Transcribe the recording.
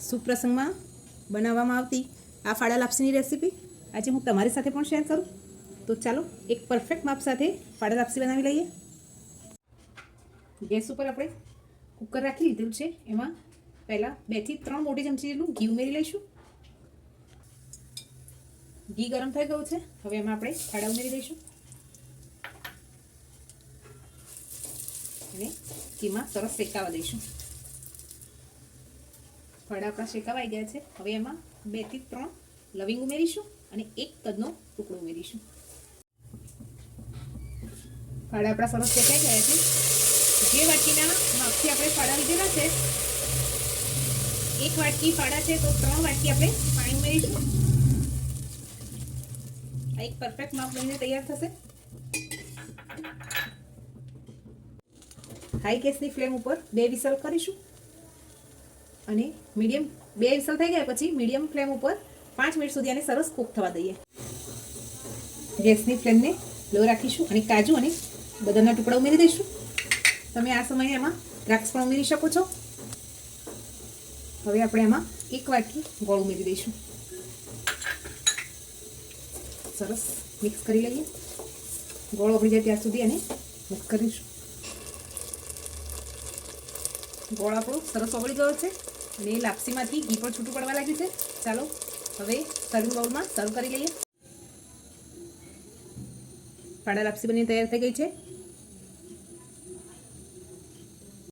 શુભ પ્રસંગમાં બનાવવામાં આવતી આ ફાડા લાપસીની રેસીપી આજે હું તમારી સાથે પણ શેર કરું. તો ચાલો એક પરફેક્ટ માપ સાથે ફાડા લાપસી બનાવી લઈએ. ગેસ ઉપર આપણે કુકર રાખી લીધેલું છે. એમાં પહેલાં 2 થી 3 મોટી ચમચી જેટલું ઘી ઉમેરી લઈશું. ઘી ગરમ થઈ ગયું છે. હવે એમાં આપણે ફાડા ઉમેરી દઈશું અને ઘીમાં સરસ શેકાવા દઈશું. ફાડા આપણા શેકાવાઈ ગયા છે. હવે એમાં 2 થી 3 લવિંગ ઉમેરીશું અને 1 તજનો ટુકડો ઉમેરીશું. ફાડા આપણા સરસ શેકાઈ ગયા છે. જે વાટકીના માપથી આપણે ફાડા લીધેલા છે, 1 વાટકી ફાડા છે તો 3 વાટકી આપણે પાણી ઉમેરીશું. આ એક પરફેક્ટ માપ બનીને તૈયાર થશે. હાઈ ગેસની ફ્લેમ ઉપર 2 વિસલ કરીશું અને મીડિયમ 2 વિસલ થઈ ગયા પછી મીડિયમ ફ્લેમ ઉપર 5 મિનિટ સુધી આને સરસ કૂક થવા દઈએ. ગેસની ફ્લેમને લો રાખીશું અને કાજુ અને બદામના ટુકડા ઉમેરી દઈશું. તમે આ સમયે એમાં દ્રાક્ષ પણ ઉમેરી શકો છો. હવે આપણે એમાં 1 વાટકી ગોળ ઉમેરી દઈશું. સરસ મિક્સ કરી લઈએ. ગોળ ઓગળી જાય ત્યાં સુધી એને મિક્સ કરીશું. ગોળ આપણો સરસ ઓગળી ગયો છે અને લાપસીમાંથી ઘી પણ છૂટું પડવા લાગ્યું છે. ચાલો હવે સર્વિંગ બાઉલમાં સર્વ કરી લઈએ. ફાડા લાપસી બનીને તૈયાર થઈ ગઈ છે.